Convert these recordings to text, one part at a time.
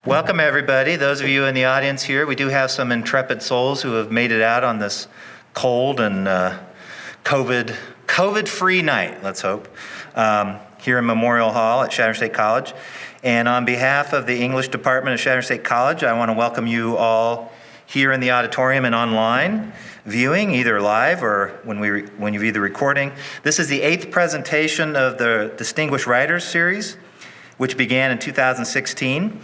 Welcome, everybody. Those of you in the audience here, we do have some intrepid souls who have made it out on this cold and COVID-free night, let's hope, here in Memorial Hall at Chadron State College. And on behalf of the English Department of Chadron State College, I want to welcome you all here in the auditorium and online viewing, either live or when you're either recording. This is the 8th presentation of the Distinguished Writers Series, which began in 2016.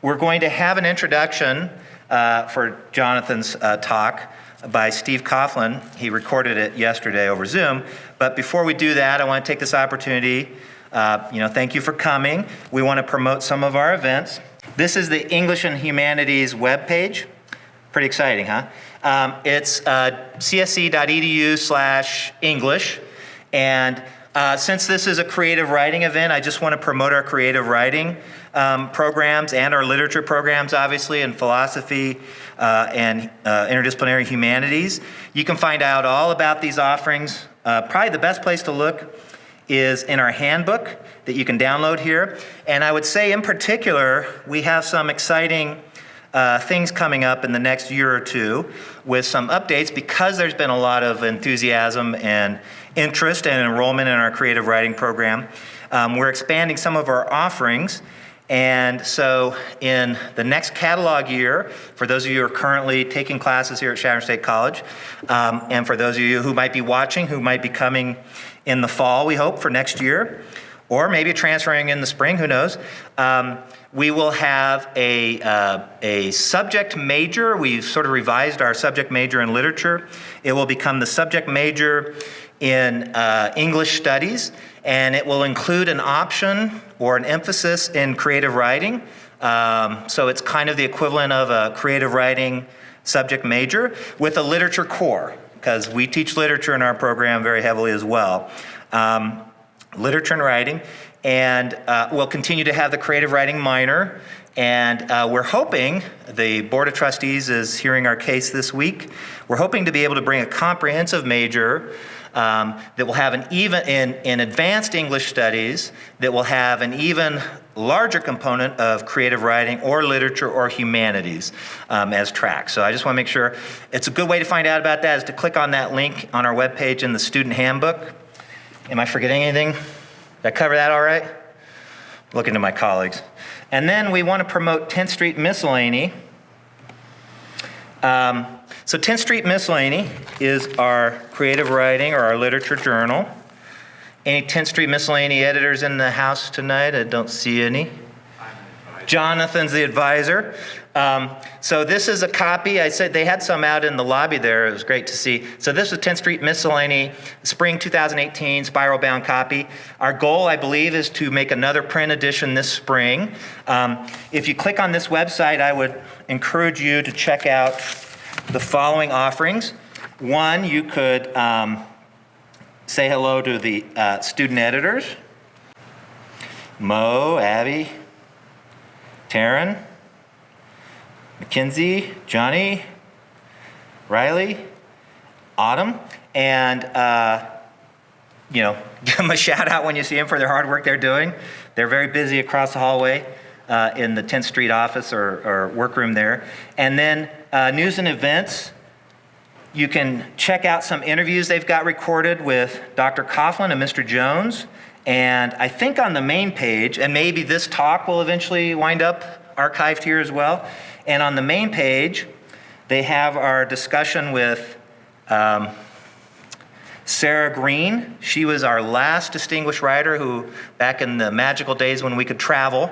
We're going to have an introduction for Jonathan's talk by Steve Coughlin. He recorded it yesterday over Zoom. But before we do that, I want to take this opportunity, thank you for coming. We want to promote some of our events. This is the English and Humanities webpage. Pretty exciting, huh? It's csc.edu/English. And since this is a creative writing event, I just want to promote our creative writing programs and our literature programs, obviously, and philosophy and interdisciplinary humanities. You can find out all about these offerings. Probably the best place to look is in our handbook that you can download here. And I would say in particular, we have some exciting things coming up in the next year or two with some updates because there's been a lot of enthusiasm and interest and enrollment in our creative writing program. We're expanding some of our offerings. And so in the next catalog year, for those of you who are currently taking classes here at Chadron State College, and for those of you who might be watching, who might be coming in the fall, we hope, for next year, or maybe transferring in the spring, who knows, we will have a subject major. We've sort of revised our subject major in literature. It will become the subject major in English studies, and it will include an option or an emphasis in creative writing. So it's kind of the equivalent of a creative writing subject major with a literature core, because we teach literature in our program very heavily as well. Literature and writing, and we'll continue to have the creative writing minor, and we're hoping, the Board of Trustees is hearing our case this week, we're hoping to be able to bring a comprehensive major that will have an even, in advanced English studies, that will have an even larger component of creative writing or literature or humanities as tracks. So I just want to make sure, it's a good way to find out about that is to click on that link on our webpage in the student handbook. Am I forgetting anything? Did I cover that all right? Looking to my colleagues. And then we want to promote 10th Street Miscellany. So 10th Street Miscellany is our creative writing or our literature journal. Any 10th Street Miscellany editors in the house tonight? I don't see any. Jonathan's the advisor. So this is a copy. I said they had some out in the lobby there. It was great to see. So this is 10th Street Miscellany, spring 2018, spiral bound copy. Our goal, I believe, is to make another print edition this spring. If you click on this website, I would encourage you to check out the following offerings. One, you could say hello to the student editors. Mo, Abby, Taryn, Mackenzie, Johnny, Riley, Autumn, and give them a shout out when you see them for their hard work they're doing. They're very busy across the hallway in the 10th Street office or workroom there. And then news and events. You can check out some interviews they've got recorded with Dr. Coughlin and Mr. Jones. And I think on the main page, and maybe this talk will eventually wind up archived here as well. And on the main page, they have our discussion with Sarah Green. She was our last distinguished writer who, back in the magical days when we could travel,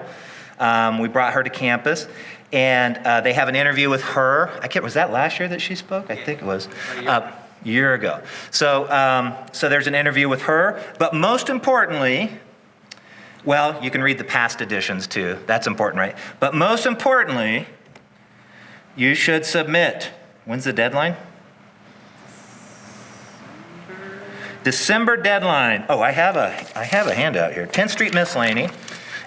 we brought her to campus. And they have an interview with her. Was that last year that she spoke? I think it was. A year ago. So there's an interview with her. But most importantly, well, you can read the past editions too. That's important, right? But most importantly, you should submit. When's the deadline? December deadline. Oh, I have a handout here. 10th Street Miscellany.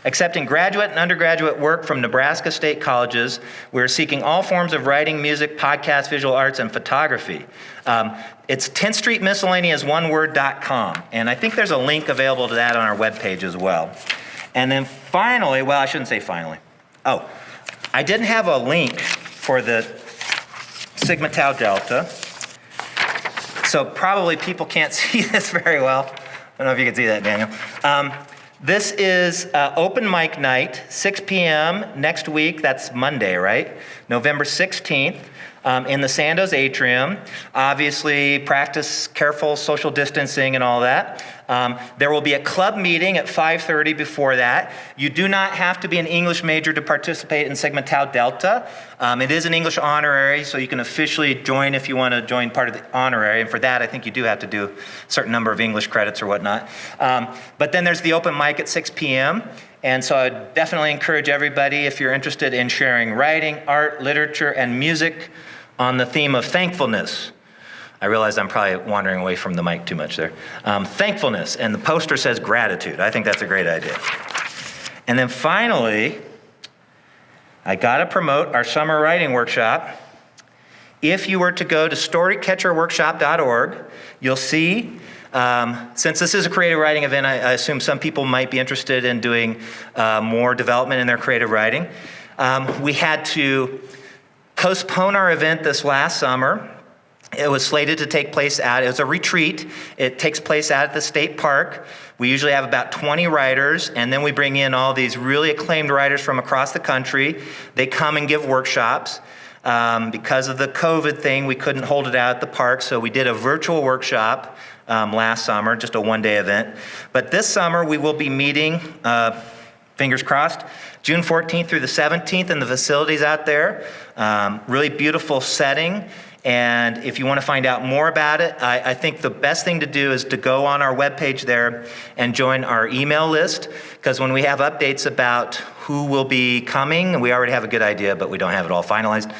Accepting graduate and undergraduate work from Nebraska State Colleges, we're seeking all forms of writing, music, podcasts, visual arts, and photography. It's 10th Street Miscellany as oneword.com, and I think there's a link available to that on our webpage as well. And then finally, well, I shouldn't say finally. I didn't have a link for the Sigma Tau Delta, so probably people can't see this very well. I don't know if you can see that, Daniel. This is open mic night, 6 p.m. next week. That's Monday, right? November 16th. In the Sandoz Atrium. Obviously, practice careful social distancing and all that. There will be a club meeting at 5:30 before that. You do not have to be an English major to participate in Sigma Tau Delta. It is an English honorary, so you can officially join if you want to join part of the honorary. And for that, I think you do have to do a certain number of English credits or whatnot. But then there's the open mic at 6 p.m. And so I definitely encourage everybody, if you're interested in sharing writing, art, literature, and music on the theme of thankfulness. I realize I'm probably wandering away from the mic too much there. Thankfulness, and the poster says gratitude. I think that's a great idea. And then finally, I gotta promote our summer writing workshop. If you were to go to storycatcherworkshop.org, you'll see, since this is a creative writing event, I assume some people might be interested in doing more development in their creative writing. We had to postpone our event this last summer. It was slated to take place it was a retreat. It takes place out at the state park. We usually have about 20 writers, and then we bring in all these really acclaimed writers from across the country. They come and give workshops. Because of the COVID thing, we couldn't hold it out at the park, so we did a virtual workshop last summer, just a one-day event. But this summer, we will be meeting, fingers crossed, June 14th through the 17th in the facilities out there. Really beautiful setting. And if you want to find out more about it, I think the best thing to do is to go on our webpage there and join our email list. Because when we have updates about who will be coming, we already have a good idea, but we don't have it all finalized,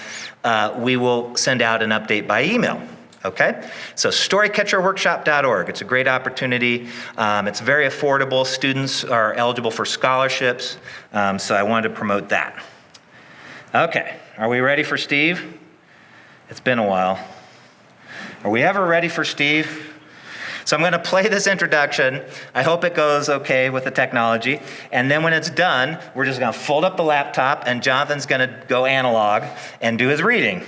we will send out an update by email. Okay, so storycatcherworkshop.org. It's a great opportunity. It's very affordable. Students are eligible for scholarships, so I wanted to promote that. Okay, are we ready for Steve? It's been a while. Are we ever ready for Steve? So I'm going to play this introduction. I hope it goes okay with the technology. And then when it's done, we're just going to fold up the laptop, and Jonathan's going to go analog and do his reading.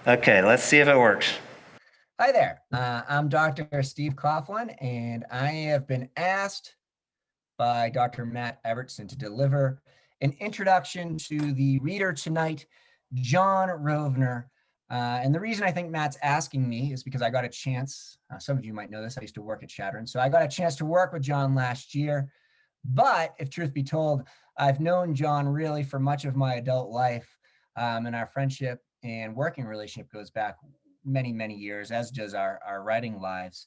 Okay, let's see if it works. Hi there, I'm Dr. Steve Coughlin, and I have been asked by Dr. Matt Evertson to deliver an introduction to the reader tonight, John Rovner. And the reason I think Matt's asking me is because I got a chance, some of you might know this, I used to work at Chadron, so I got a chance to work with John last year. But if truth be told, I've known John really for much of my adult life, and our friendship and working relationship goes back many, many years, as does our writing lives.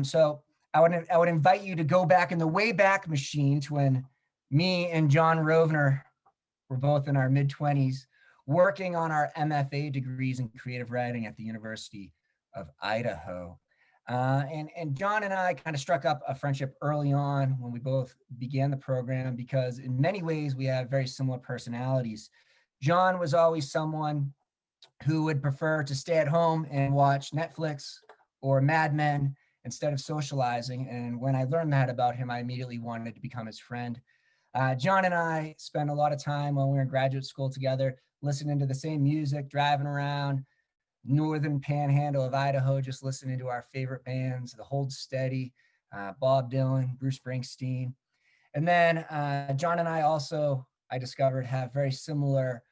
So I would invite you to go back in the Wayback Machine to when me and John Rovner were both in our mid-20s, working on our MFA degrees in creative writing at the University of Idaho. And John and I kind of struck up a friendship early on when we both began the program, because in many ways we have very similar personalities. John was always someone who would prefer to stay at home and watch Netflix or Mad Men instead of socializing. And when I learned that about him, I immediately wanted to become his friend. John and I spent a lot of time when we were in graduate school together, listening to the same music, driving around northern panhandle of Idaho, just listening to our favorite bands, The Hold Steady, Bob Dylan, Bruce Springsteen. And then John and I also, I discovered, have very similar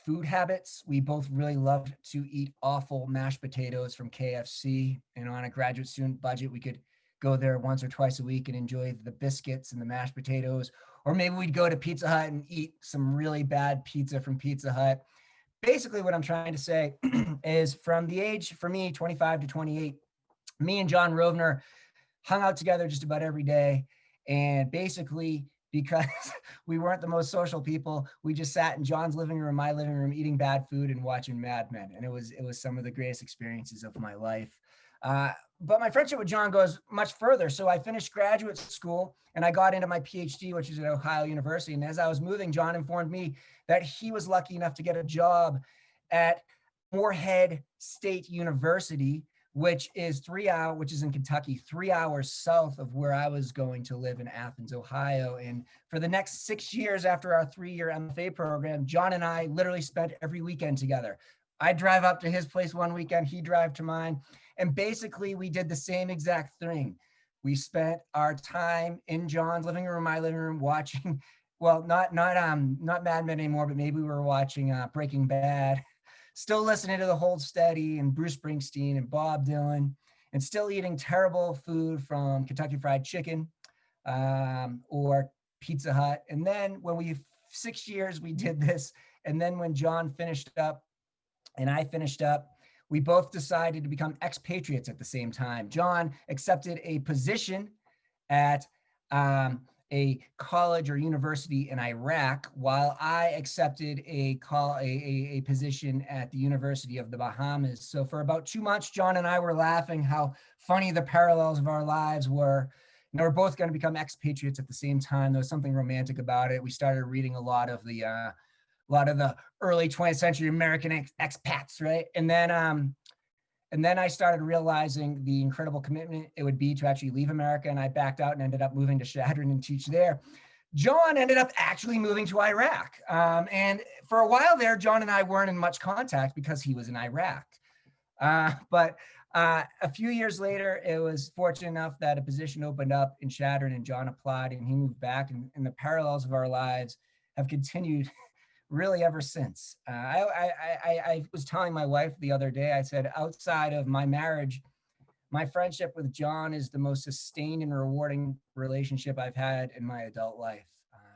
food habits. We both really loved to eat awful mashed potatoes from KFC. And on a graduate student budget, we could go there once or twice a week and enjoy the biscuits and the mashed potatoes. Or maybe we'd go to Pizza Hut and eat some really bad pizza from Pizza Hut. Basically, what I'm trying to say is, from the age, for me, 25 to 28, me and John Rovner hung out together just about every day. And basically, because we weren't the most social people, we just sat in John's living room, my living room, eating bad food and watching Mad Men. And it was some of the greatest experiences of my life. But my friendship with John goes much further. So I finished graduate school and I got into my PhD, which is at Ohio University. And as I was moving, John informed me that he was lucky enough to get a job at Moorhead State University, which is which is in Kentucky, 3 hours south of where I was going to live in Athens, Ohio. And for the next 6 years after our 3-year MFA program, John and I literally spent every weekend together. I'd drive up to his place one weekend, he'd drive to mine. And basically we did the same exact thing. We spent our time in John's living room, my living room, watching, well, not Mad Men anymore, but maybe we were watching Breaking Bad, still listening to the Hold Steady and Bruce Springsteen and Bob Dylan, and still eating terrible food from Kentucky Fried Chicken or Pizza Hut. And then when 6 years we did this, and then when John finished up and I finished up, we both decided to become expatriates at the same time. John accepted a position at a college or university in Iraq, while I accepted a position at the University of the Bahamas. So for about 2 months, John and I were laughing how funny the parallels of our lives were. And we're both going to become expatriates at the same time. There was something romantic about it. We started reading a lot of the early 20th century American expats, right? And then I started realizing the incredible commitment it would be to actually leave America, and I backed out and ended up moving to Chadron and teach there. John ended up actually moving to Iraq. And for a while there, John and I weren't in much contact because he was in Iraq. But a few years later, it was fortunate enough that a position opened up in Chadron and John applied and he moved back, and the parallels of our lives have continued really ever since. I was telling my wife the other day, I said, outside of my marriage, my friendship with John is the most sustained and rewarding relationship I've had in my adult life.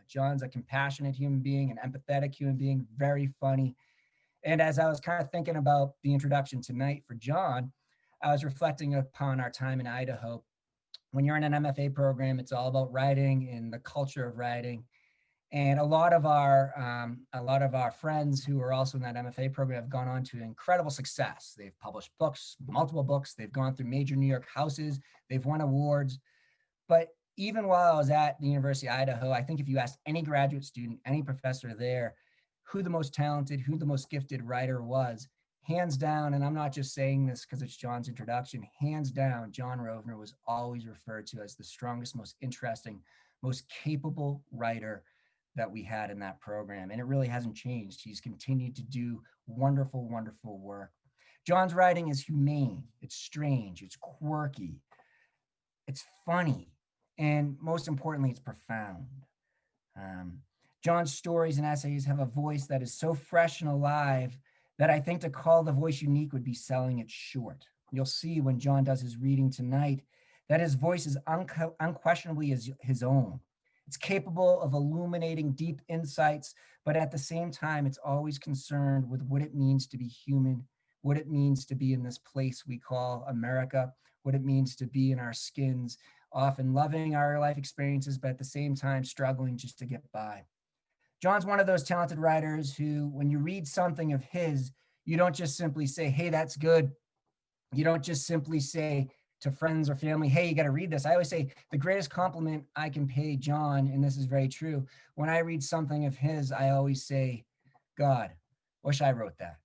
John's a compassionate human being, an empathetic human being, very funny. And as I was kind of thinking about the introduction tonight for John, I was reflecting upon our time in Idaho. When you're in an MFA program, it's all about writing and the culture of writing. And a lot of our friends who are also in that MFA program have gone on to incredible success. They've published books, multiple books. They've gone through major New York houses. They've won awards. But even while I was at the University of Idaho, I think if you asked any graduate student, any professor there, who the most talented, who the most gifted writer was, hands down, and I'm not just saying this because it's John's introduction, hands down, John Rovner was always referred to as the strongest, most interesting, most capable writer that we had in that program. And it really hasn't changed. He's continued to do wonderful, wonderful work. John's writing is humane, it's strange, it's quirky, it's funny, and most importantly, it's profound. John's stories and essays have a voice that is so fresh and alive that I think to call the voice unique would be selling it short. You'll see when John does his reading tonight that his voice is unquestionably his own. It's capable of illuminating deep insights, but at the same time, it's always concerned with what it means to be human, what it means to be in this place we call America, what it means to be in our skins, often loving our life experiences, but at the same time, struggling just to get by. John's one of those talented writers who, when you read something of his, you don't just simply say, hey, that's good. You don't just simply say to friends or family, hey, you got to read this. I always say the greatest compliment I can pay John, and this is very true, when I read something of his, I always say, God, wish I wrote that.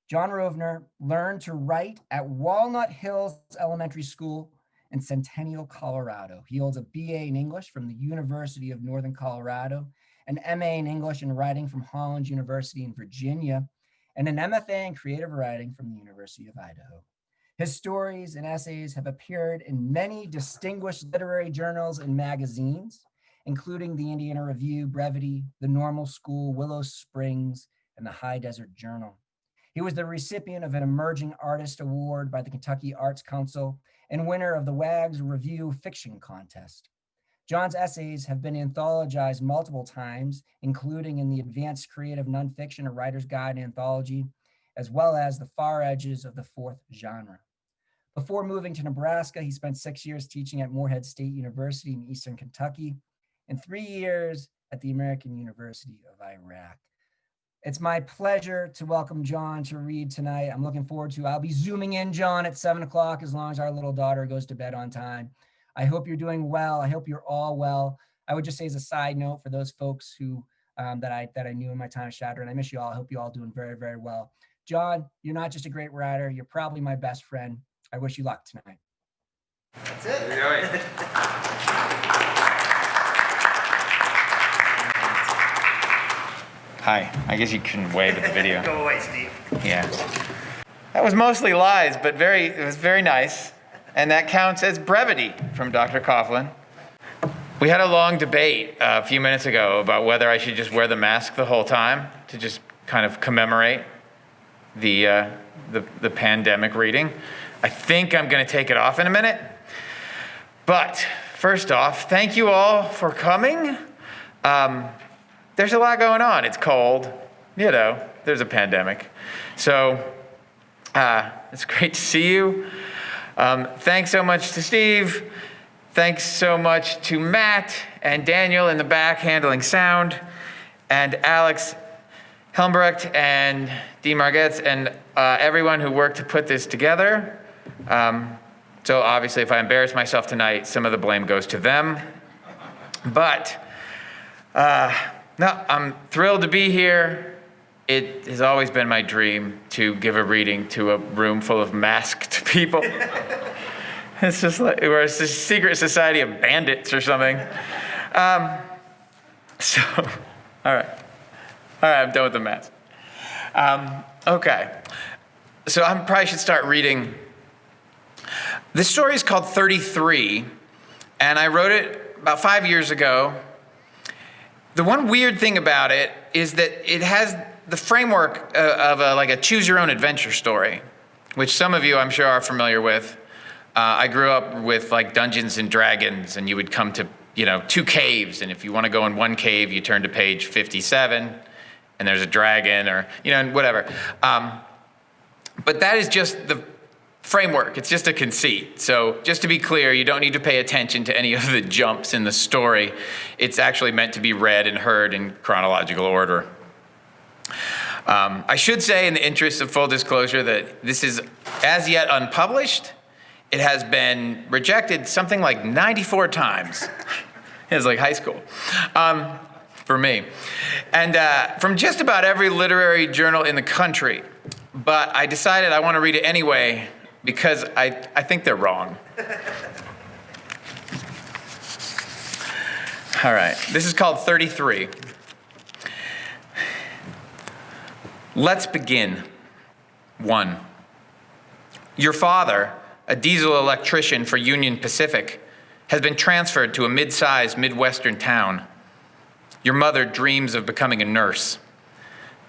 John Rovner learned to write at Walnut Hills Elementary School in Centennial, Colorado. He holds a BA in English from the University of Northern Colorado, an MA in English and Writing from Hollins University in Virginia, and an MFA in Creative Writing from the University of Idaho. His stories and essays have appeared in many distinguished literary journals and magazines, including the Indiana Review, Brevity, the Normal School, Willow Springs, and the High Desert Journal. He was the recipient of an Emerging Artist Award by the Kentucky Arts Council and winner of the WAG's Review Fiction Contest. John's essays have been anthologized multiple times, including in the Advanced Creative Nonfiction, a Writer's Guide anthology, as well as The Far Edges of the Fourth Genre. Before moving to Nebraska, he spent 6 years teaching at Morehead State University in Eastern Kentucky and 3 years at the American University of Iraq. It's my pleasure to welcome John to read tonight. I'm looking forward to, I'll be zooming in, John, at 7 o'clock as long as our little daughter goes to bed on time. I hope you're doing well. I hope you're all well. I would just say as a side note for those folks who that I knew in my time at Chadron, I miss you all. I hope you all doing very, very well. John, you're not just a great writer, you're probably my best friend. I wish you luck tonight. That's it. Hi, I guess you couldn't wave at the video. Go away, Steve. Yeah. That was mostly lies, but it was very nice. And that counts as brevity from Dr. Coughlin. We had a long debate a few minutes ago about whether I should just wear the mask the whole time to just kind of commemorate the pandemic reading. I think I'm going to take it off in a minute. But first off, thank you all for coming. There's a lot going on. It's cold. There's a pandemic. So it's great to see you. Thanks so much to Steve. Thanks so much to Matt and Daniel in the back handling sound, and Alex Helmbrecht and Dee Margetts and everyone who worked to put this together. So obviously, if I embarrass myself tonight, some of the blame goes to them. But no, I'm thrilled to be here. It has always been my dream to give a reading to a room full of masked people. It's just like we're a secret society of bandits or something. All right, I'm done with the mask. Okay, so I probably should start reading. This story is called 33, and I wrote it about 5 years ago. The one weird thing about it is that it has the framework of a choose-your-own-adventure story, which some of you, I'm sure, are familiar with. I grew up with Dungeons and Dragons, and you would come to, 2 caves, and if you want to go in one cave, you turn to page 57, and there's a dragon, or, whatever. But that is just the framework. It's just a conceit. So just to be clear, you don't need to pay attention to any of the jumps in the story. It's actually meant to be read and heard in chronological order. I should say, in the interest of full disclosure, that this is as yet unpublished. It has been rejected something like 94 times. It's like high school for me. And from just about every literary journal in the country. But I decided I want to read it anyway because I think they're wrong. All right, this is called 33. Let's begin. 1. Your father, a diesel electrician for Union Pacific, has been transferred to a mid-sized Midwestern town. Your mother dreams of becoming a nurse.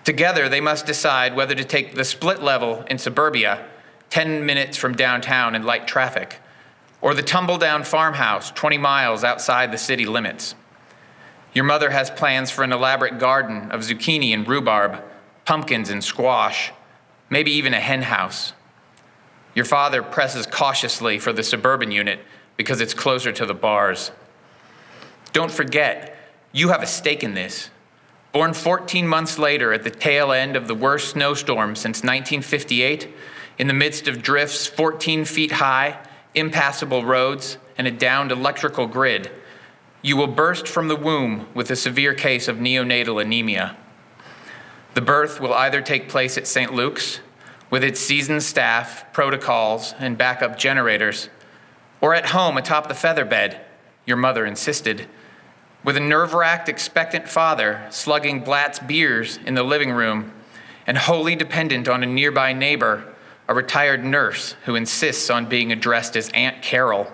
Together, they must decide whether to take the split level in suburbia, 10 minutes from downtown in light traffic, or the tumble-down farmhouse 20 miles outside the city limits. Your mother has plans for an elaborate garden of zucchini and rhubarb, pumpkins and squash, maybe even a hen house. Your father presses cautiously for the suburban unit because it's closer to the bars. Don't forget, you have a stake in this. Born 14 months later at the tail end of the worst snowstorm since 1958, in the midst of drifts 14 feet high, impassable roads, and a downed electrical grid, you will burst from the womb with a severe case of neonatal anemia. The birth will either take place at St. Luke's, with its seasoned staff, protocols, and backup generators, or at home atop the featherbed, your mother insisted, with a nerve-wracked, expectant father slugging Blatt's beers in the living room and wholly dependent on a nearby neighbor, a retired nurse who insists on being addressed as Aunt Carol.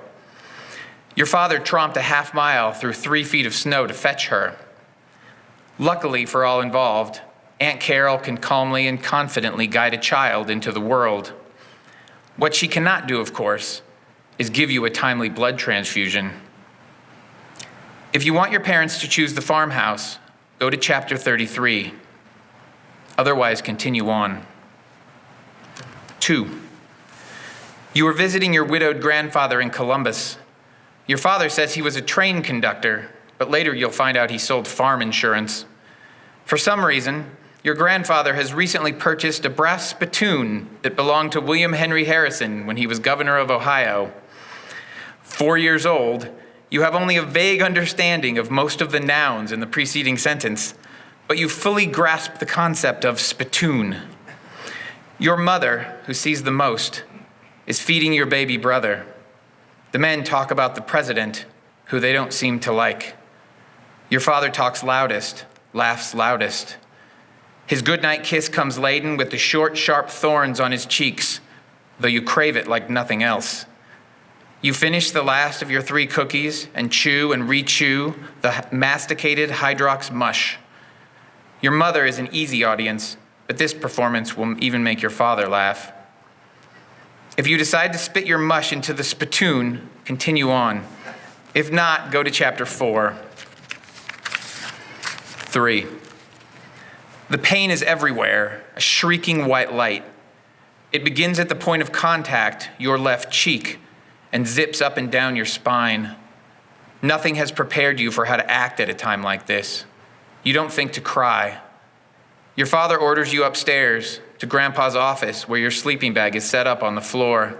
Your father tromped a half mile through 3 feet of snow to fetch her. Luckily for all involved, Aunt Carol can calmly and confidently guide a child into the world. What she cannot do, of course, is give you a timely blood transfusion. If you want your parents to choose the farmhouse, go to chapter 33. Otherwise, continue on. 2. You were visiting your widowed grandfather in Columbus. Your father says he was a train conductor, but later you'll find out he sold farm insurance. For some reason, your grandfather has recently purchased a brass spittoon that belonged to William Henry Harrison when he was governor of Ohio. 4 years old, you have only a vague understanding of most of the nouns in the preceding sentence, but you fully grasp the concept of spittoon. Your mother, who sees the most, is feeding your baby brother. The men talk about the president, who they don't seem to like. Your father talks loudest, laughs loudest. His goodnight kiss comes laden with the short, sharp thorns on his cheeks, though you crave it like nothing else. You finish the last of your 3 cookies and chew and re-chew the masticated Hydrox mush. Your mother is an easy audience, but this performance will even make your father laugh. If you decide to spit your mush into the spittoon, continue on. If not, go to chapter 4. 3. The pain is everywhere, a shrieking white light. It begins at the point of contact, your left cheek, and zips up and down your spine. Nothing has prepared you for how to act at a time like this. You don't think to cry. Your father orders you upstairs to Grandpa's office where your sleeping bag is set up on the floor.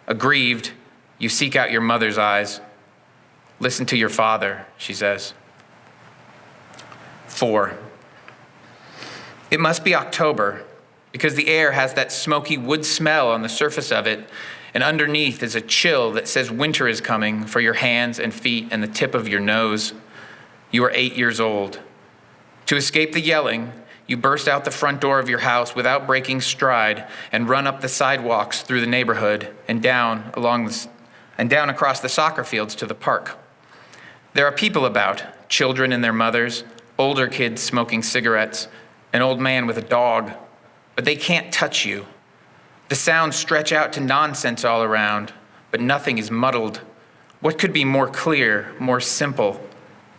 Aggrieved, you seek out your mother's eyes. Listen to your father, she says. 4. It must be October because the air has that smoky wood smell on the surface of it, and underneath is a chill that says winter is coming for your hands and feet and the tip of your nose. You are 8 years old. To escape the yelling, you burst out the front door of your house without breaking stride and run up the sidewalks through the neighborhood and down across the soccer fields to the park. There are people about, children and their mothers, older kids smoking cigarettes, an old man with a dog, but they can't touch you. The sounds stretch out to nonsense all around, but nothing is muddled. What could be more clear, more simple?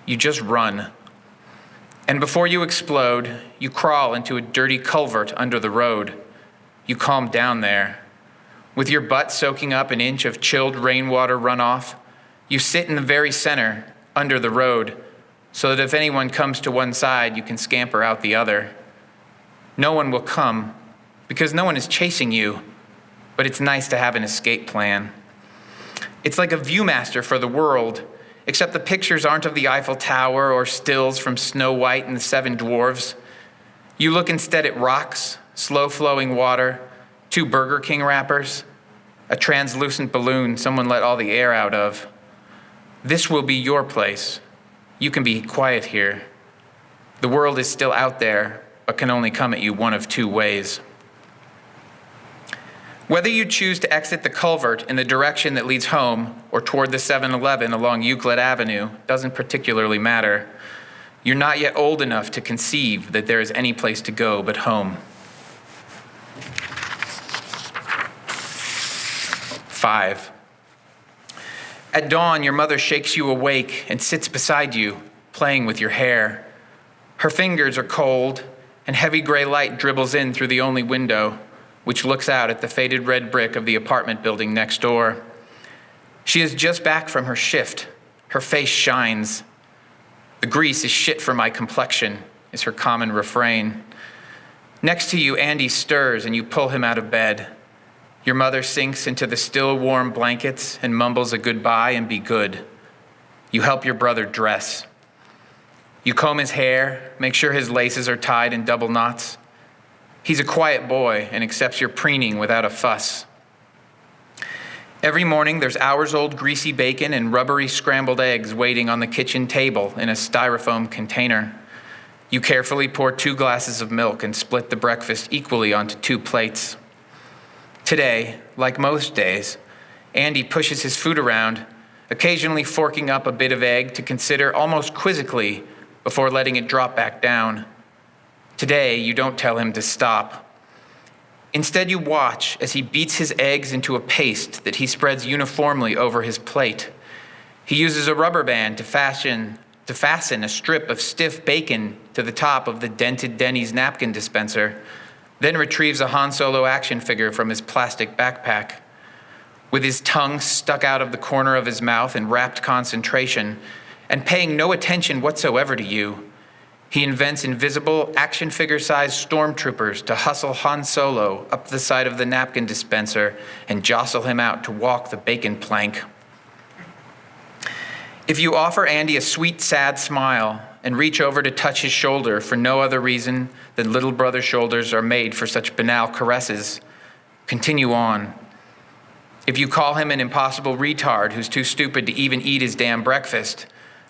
You just run. And before you explode, you crawl into a dirty culvert under the road. You calm down there. With your butt soaking up an inch of chilled rainwater runoff, you sit in the very center, under the road, so that if anyone comes to one side, you can scamper out the other. No one will come, because no one is chasing you, but it's nice to have an escape plan. It's like a Viewmaster for the world, except the pictures aren't of the Eiffel Tower or stills from Snow White and the 7 Dwarfs. You look instead at rocks, slow-flowing water, 2 Burger King wrappers, a translucent balloon someone let all the air out of. This will be your place. You can be quiet here. The world is still out there, but can only come at you one of 2 ways. Whether you choose to exit the culvert in the direction that leads home or toward the 7-Eleven along Euclid Avenue doesn't particularly matter. You're not yet old enough to conceive that there is any place to go but home. 5. At dawn, your mother shakes you awake and sits beside you, playing with your hair. Her fingers are cold, and heavy gray light dribbles in through the only window, which looks out at the faded red brick of the apartment building next door. She is just back from her shift. Her face shines. "The grease is shit for my complexion," is her common refrain. Next to you, Andy stirs and you pull him out of bed. Your mother sinks into the still warm blankets and mumbles a goodbye and be good. You help your brother dress. You comb his hair, make sure his laces are tied in double knots. He's a quiet boy and accepts your preening without a fuss. Every morning, there's hours-old greasy bacon and rubbery scrambled eggs waiting on the kitchen table in a styrofoam container. You carefully pour 2 glasses of milk and split the breakfast equally onto 2 plates. Today, like most days, Andy pushes his food around, occasionally forking up a bit of egg to consider almost quizzically before letting it drop back down. Today, you don't tell him to stop. Instead, you watch as he beats his eggs into a paste that he spreads uniformly over his plate. He uses a rubber band to fasten a strip of stiff bacon to the top of the dented Denny's napkin dispenser, then retrieves a Han Solo action figure from his plastic backpack. With his tongue stuck out of the corner of his mouth in rapt concentration, and paying no attention whatsoever to you, he invents invisible, action figure-sized stormtroopers to hustle Han Solo up the side of the napkin dispenser and jostle him out to walk the bacon plank. If you offer Andy a sweet, sad smile, and reach over to touch his shoulder for no other reason than little brother shoulders are made for such banal caresses. Continue on. If you call him an impossible retard who's too stupid to even eat his damn breakfast,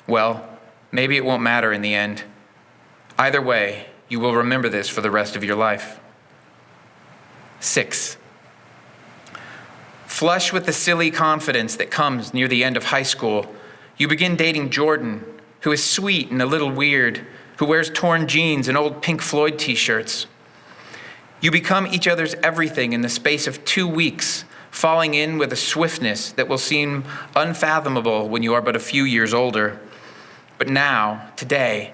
well, maybe it won't matter in the end. Either way, you will remember this for the rest of your life. 6. Flush with the silly confidence that comes near the end of high school, you begin dating Jordan, who is sweet and a little weird, who wears torn jeans and old Pink Floyd t-shirts. You become each other's everything in the space of 2 weeks, falling in with a swiftness that will seem unfathomable when you are but a few years older. But now, today,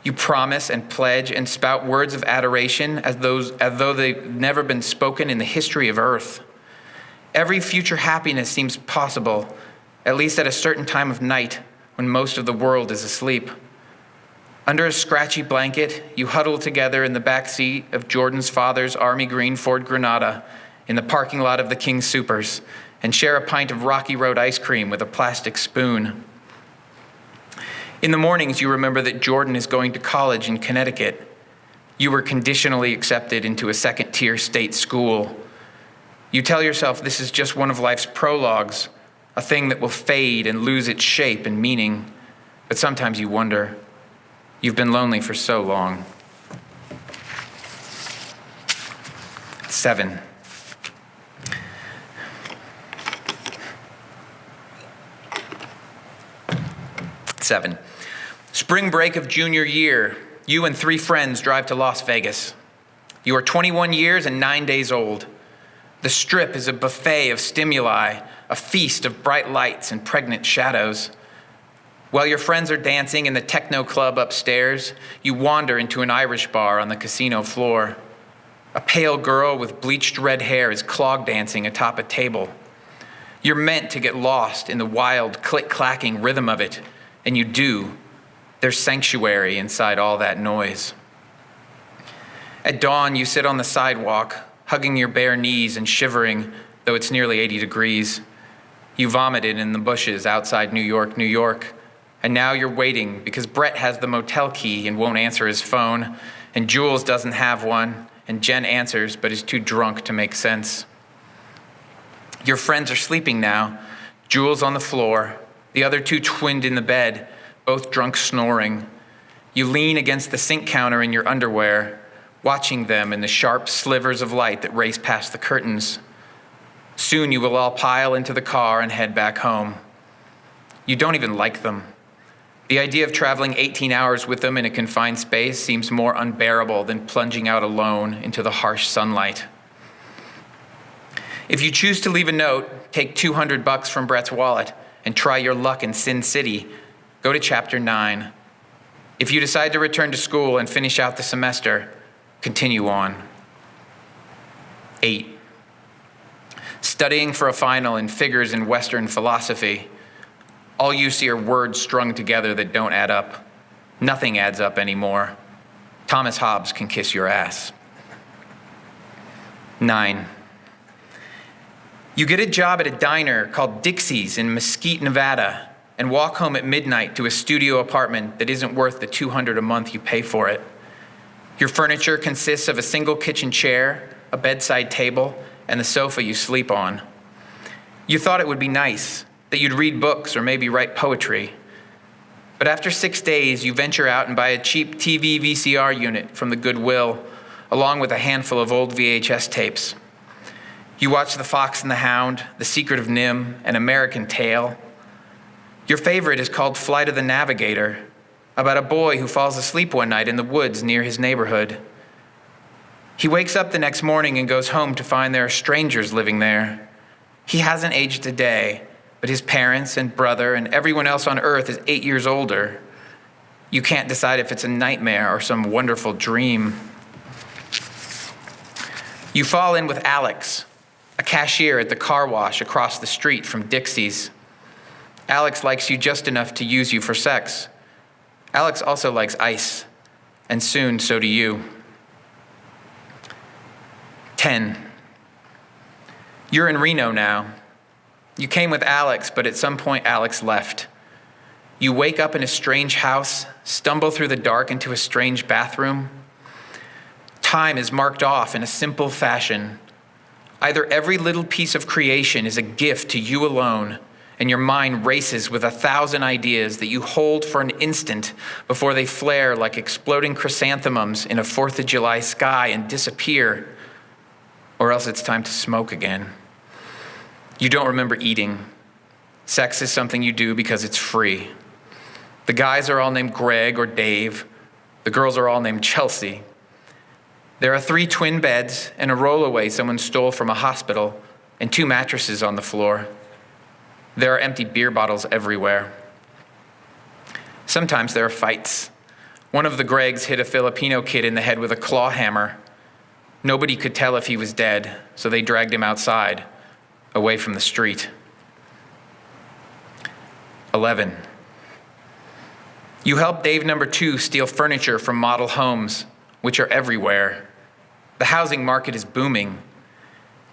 you promise and pledge and spout words of adoration as though they've never been spoken in the history of Earth. Every future happiness seems possible, at least at a certain time of night when most of the world is asleep. Under a scratchy blanket, you huddle together in the back seat of Jordan's father's army green Ford Granada in the parking lot of the King Soopers and share a pint of Rocky Road ice cream with a plastic spoon. In the mornings, you remember that Jordan is going to college in Connecticut. You were conditionally accepted into a second-tier state school. You tell yourself this is just one of life's prologues, a thing that will fade and lose its shape and meaning. But sometimes you wonder, you've been lonely for so long. 7. Spring break of junior year, you and 3 friends drive to Las Vegas. You are 21 years and 9 days old. The Strip is a buffet of stimuli, a feast of bright lights and pregnant shadows. While your friends are dancing in the techno club upstairs, you wander into an Irish bar on the casino floor. A pale girl with bleached red hair is clog dancing atop a table. You're meant to get lost in the wild, click-clacking rhythm of it, and you do. There's sanctuary inside all that noise. At dawn, you sit on the sidewalk, hugging your bare knees and shivering, though it's nearly 80 degrees. You vomited in the bushes outside New York, New York, and now you're waiting because Brett has the motel key and won't answer his phone, and Jules doesn't have one, and Jen answers but is too drunk to make sense. Your friends are sleeping now, Jules on the floor, the other 2 twinned in the bed, both drunk snoring. You lean against the sink counter in your underwear, watching them in the sharp slivers of light that race past the curtains. Soon you will all pile into the car and head back home. You don't even like them. The idea of traveling 18 hours with them in a confined space seems more unbearable than plunging out alone into the harsh sunlight. If you choose to leave a note, take $200 from Brett's wallet and try your luck in Sin City, go to Chapter 9. If you decide to return to school and finish out the semester, continue on. 8. Studying for a final in figures in Western philosophy. All you see are words strung together that don't add up. Nothing adds up anymore. Thomas Hobbes can kiss your ass. 9. You get a job at a diner called Dixie's in Mesquite, Nevada, and walk home at midnight to a studio apartment that isn't worth the $200 a month you pay for it. Your furniture consists of a single kitchen chair, a bedside table, and the sofa you sleep on. You thought it would be nice, that you'd read books or maybe write poetry. But after 6 days, you venture out and buy a cheap TV VCR unit from the Goodwill, along with a handful of old VHS tapes. You watch The Fox and the Hound, The Secret of Nim, and American Tail. Your favorite is called Flight of the Navigator, about a boy who falls asleep one night in the woods near his neighborhood. He wakes up the next morning and goes home to find there are strangers living there. He hasn't aged a day, but his parents and brother and everyone else on Earth is 8 years older. You can't decide if it's a nightmare or some wonderful dream. You fall in with Alex, a cashier at the car wash across the street from Dixie's. Alex likes you just enough to use you for sex. Alex also likes ice, and soon so do you. 10. You're in Reno now. You came with Alex, but at some point Alex left. You wake up in a strange house stumble through the dark into a strange bathroom? Time is marked off in a simple fashion. Either every little piece of creation is a gift to you alone, and your mind races with 1,000 ideas that you hold for an instant before they flare like exploding chrysanthemums in a 4th of July sky and disappear, or else it's time to smoke again. You don't remember eating. Sex is something you do because it's free. The guys are all named Greg or Dave. The girls are all named Chelsea. There are 3 twin beds and a rollaway someone stole from a hospital and 2 mattresses on the floor. There are empty beer bottles everywhere. Sometimes there are fights. One of the Gregs hit a Filipino kid in the head with a claw hammer. Nobody could tell if he was dead, so they dragged him outside, away from the street. 11. You helped Dave number 2 steal furniture from model homes, which are everywhere. The housing market is booming.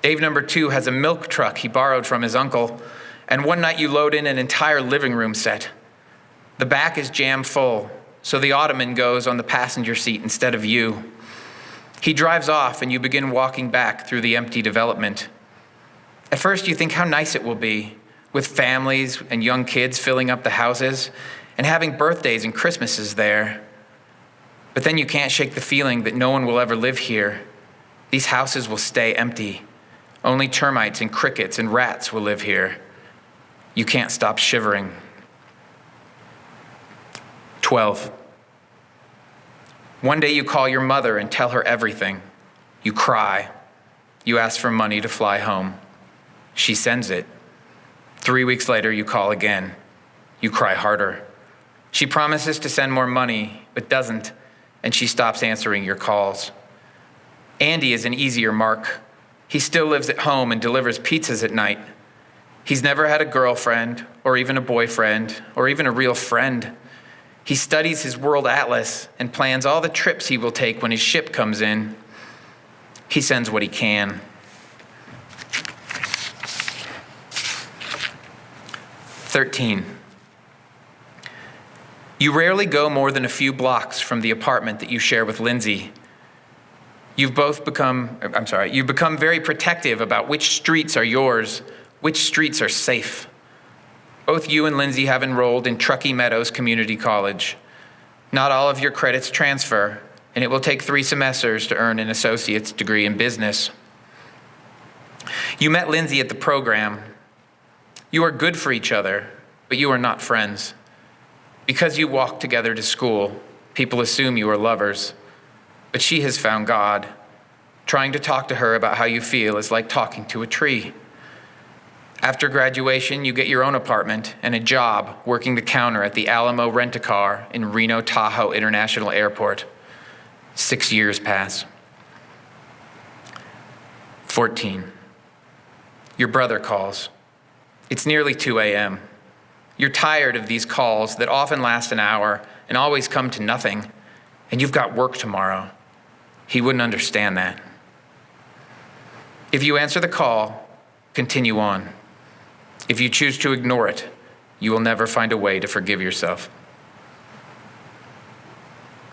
Dave number 2 has a milk truck he borrowed from his uncle, and one night you load in an entire living room set. The back is jam full, so the ottoman goes on the passenger seat instead of you. He drives off and you begin walking back through the empty development. At first you think how nice it will be, with families and young kids filling up the houses and having birthdays and Christmases there. But then you can't shake the feeling that no one will ever live here. These houses will stay empty. Only termites and crickets and rats will live here. You can't stop shivering. 12. One day you call your mother and tell her everything. You cry. You ask for money to fly home. She sends it. 3 weeks later, you call again. You cry harder. She promises to send more money, but doesn't, and she stops answering your calls. Andy is an easier mark. He still lives at home and delivers pizzas at night. He's never had a girlfriend, or even a boyfriend, or even a real friend. He studies his world atlas and plans all the trips he will take when his ship comes in. He sends what he can. 13. You rarely go more than a few blocks from the apartment that you share with Lindsay. You've become very protective about which streets are yours, which streets are safe. Both you and Lindsay have enrolled in Truckee Meadows Community College. Not all of your credits transfer, and it will take 3 semesters to earn an associate's degree in business. You met Lindsay at the program. You are good for each other, but you are not friends. Because you walk together to school, people assume you are lovers. But she has found God. Trying to talk to her about how you feel is like talking to a tree. After graduation, you get your own apartment and a job working the counter at the Alamo Rent-A-Car in Reno Tahoe International Airport. 6 years pass. 14. Your brother calls. It's nearly 2 a.m. You're tired of these calls that often last an hour and always come to nothing, and you've got work tomorrow. He wouldn't understand that. If you answer the call, continue on. If you choose to ignore it, you will never find a way to forgive yourself.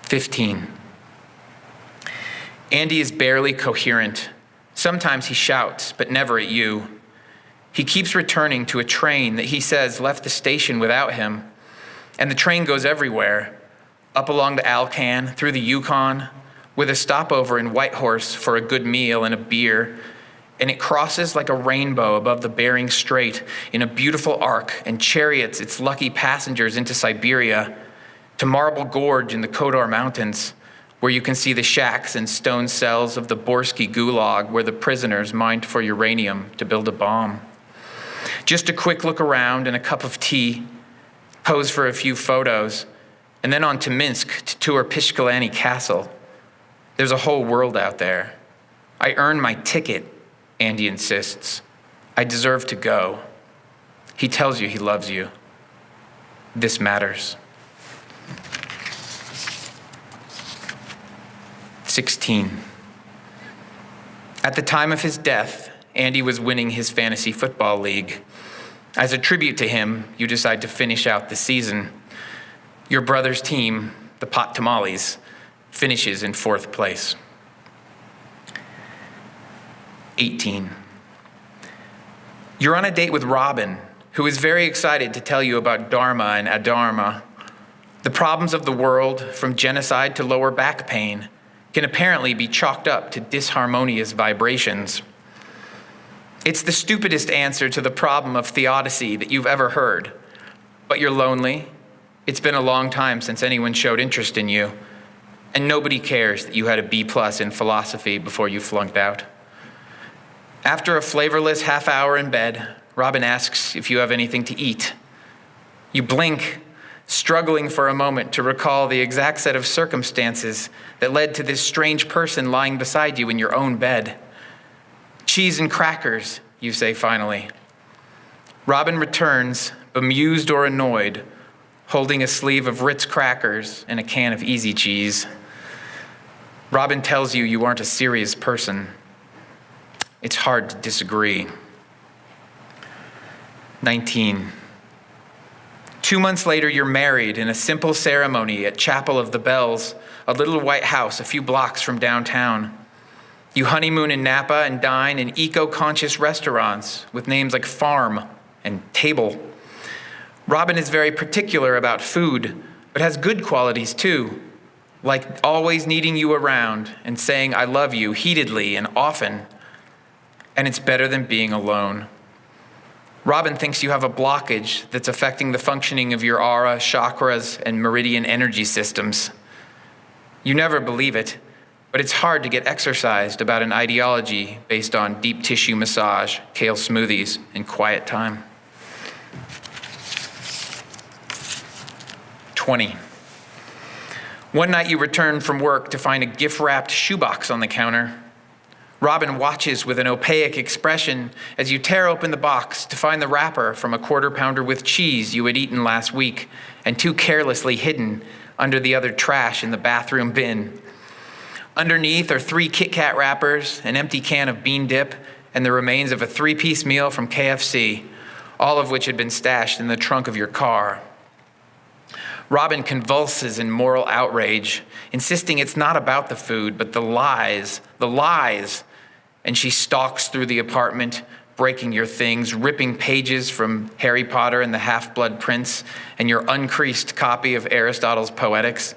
15. Andy is barely coherent. Sometimes he shouts, but never at you. He keeps returning to a train that he says left the station without him. And the train goes everywhere, up along the Alcan, through the Yukon, with a stopover in Whitehorse for a good meal and a beer. And it crosses like a rainbow above the Bering Strait in a beautiful arc and chariots its lucky passengers into Siberia, to Marble Gorge in the Kodor Mountains, where you can see the shacks and stone cells of the Borsky Gulag where the prisoners mined for uranium to build a bomb. Just a quick look around and a cup of tea, pose for a few photos, and then on to Minsk to tour Pishkalani Castle. There's a whole world out there. I earned my ticket, Andy insists. I deserve to go. He tells you he loves you. This matters. 16. At the time of his death, Andy was winning his fantasy football league. As a tribute to him, you decide to finish out the season. Your brother's team, the Pot Tamales, finishes in 4th place. 18. You're on a date with Robin, who is very excited to tell you about Dharma and Adharma. The problems of the world, from genocide to lower back pain, can apparently be chalked up to disharmonious vibrations. It's the stupidest answer to the problem of theodicy that you've ever heard, but you're lonely. It's been a long time since anyone showed interest in you, and nobody cares that you had a B+ in philosophy before you flunked out. After a flavorless half hour in bed, Robin asks if you have anything to eat. You blink, struggling for a moment to recall the exact set of circumstances that led to this strange person lying beside you in your own bed. Cheese and crackers, you say finally. Robin returns, bemused or annoyed, holding a sleeve of Ritz crackers and a can of Easy Cheese. Robin tells you you aren't a serious person. It's hard to disagree. 19. 2 months later, you're married in a simple ceremony at Chapel of the Bells, a little white house a few blocks from downtown. You honeymoon in Napa and dine in eco-conscious restaurants with names like Farm and Table. Robin is very particular about food, but has good qualities too, like always needing you around and saying I love you heatedly and often. And it's better than being alone. Robin thinks you have a blockage that's affecting the functioning of your aura, chakras, and meridian energy systems. You never believe it, but it's hard to get exercised about an ideology based on deep tissue massage, kale smoothies, and quiet time. 20. One night you return from work to find a gift-wrapped shoebox on the counter. Robin watches with an opaque expression as you tear open the box to find the wrapper from a quarter-pounder with cheese you had eaten last week and too carelessly hidden under the other trash in the bathroom bin. Underneath are 3 Kit Kat wrappers, an empty can of bean dip, and the remains of a 3-piece meal from KFC, all of which had been stashed in the trunk of your car. Robin convulses in moral outrage, insisting it's not about the food, but the lies, and she stalks through the apartment, breaking your things, ripping pages from Harry Potter and the Half-Blood Prince and your uncreased copy of Aristotle's Poetics,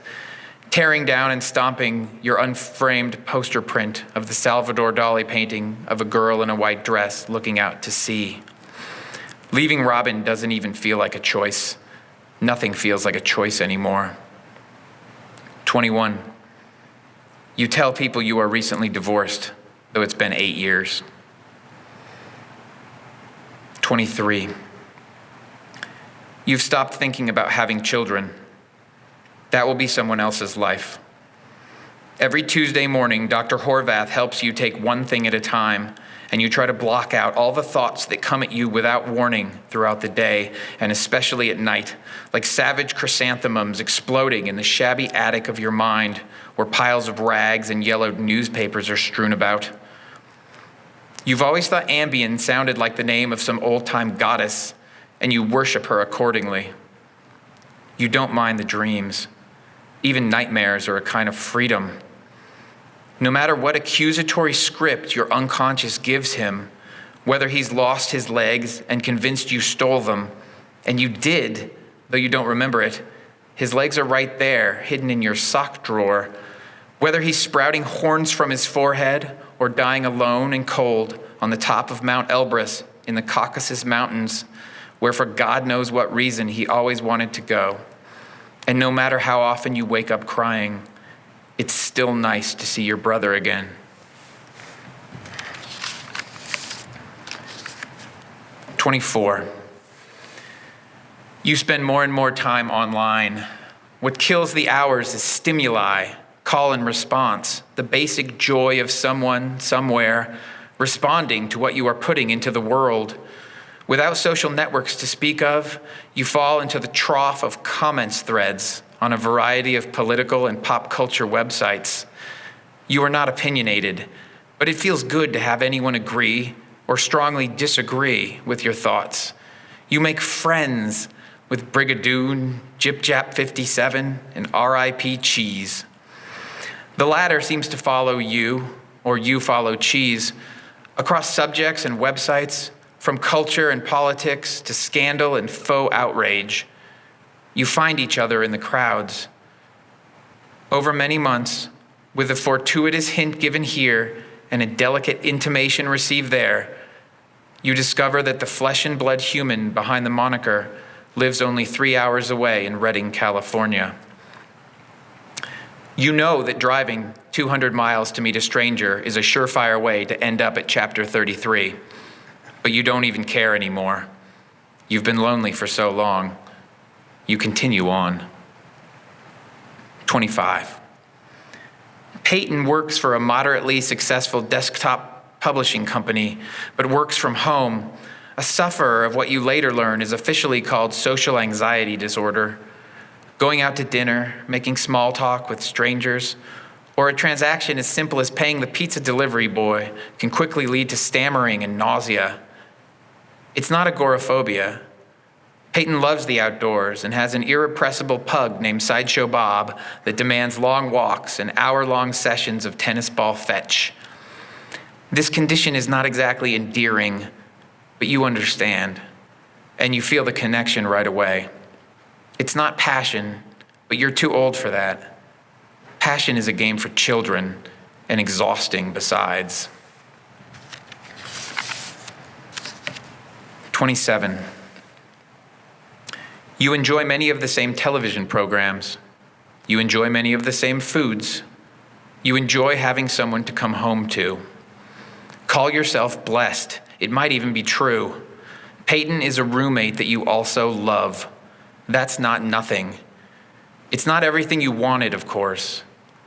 tearing down and stomping your unframed poster print of the Salvador Dali painting of a girl in a white dress looking out to sea. Leaving Robin doesn't even feel like a choice. Nothing feels like a choice anymore. 21. You tell people you are recently divorced, though it's been 8 years. 23. You've stopped thinking about having children. That will be someone else's life. Every Tuesday morning, Dr. Horvath helps you take one thing at a time, and you try to block out all the thoughts that come at you without warning throughout the day, and especially at night, like savage chrysanthemums exploding in the shabby attic of your mind, where piles of rags and yellowed newspapers are strewn about. You've always thought Ambien sounded like the name of some old-time goddess, and you worship her accordingly. You don't mind the dreams. Even nightmares are a kind of freedom. No matter what accusatory script your unconscious gives him, whether he's lost his legs and convinced you stole them, and you did, though you don't remember it, his legs are right there, hidden in your sock drawer. Whether he's sprouting horns from his forehead or dying alone and cold on the top of Mount Elbrus in the Caucasus Mountains, where for God knows what reason he always wanted to go. And no matter how often you wake up crying, it's still nice to see your brother again. 24. You spend more and more time online. What kills the hours is stimuli, call and response, the basic joy of someone, somewhere, responding to what you are putting into the world. Without social networks to speak of, you fall into the trough of comments threads on a variety of political and pop culture websites. You are not opinionated, but it feels good to have anyone agree or strongly disagree with your thoughts. You make friends with Brigadoon, Jip Jap 57, and R.I.P. Cheese. The latter seems to follow you, or you follow Cheese, across subjects and websites, from culture and politics to scandal and faux outrage. You find each other in the crowds. Over many months, with a fortuitous hint given here and a delicate intimation received there, you discover that the flesh and blood human behind the moniker lives only 3 hours away in Redding, California. You know that driving 200 miles to meet a stranger is a surefire way to end up at chapter 33, but you don't even care anymore. You've been lonely for so long. You continue on. 25. Peyton works for a moderately successful desktop publishing company, but works from home, a sufferer of what you later learn is officially called social anxiety disorder. Going out to dinner, making small talk with strangers, or a transaction as simple as paying the pizza delivery boy can quickly lead to stammering and nausea. It's not agoraphobia. Peyton loves the outdoors and has an irrepressible pug named Sideshow Bob that demands long walks and hour-long sessions of tennis ball fetch. This condition is not exactly endearing, but you understand, and you feel the connection right away. It's not passion, but you're too old for that. Passion is a game for children, and exhausting besides. 27. You enjoy many of the same television programs. You enjoy many of the same foods. You enjoy having someone to come home to. Call yourself blessed. It might even be true. Peyton is a roommate that you also love. That's not nothing. It's not everything you wanted, of course.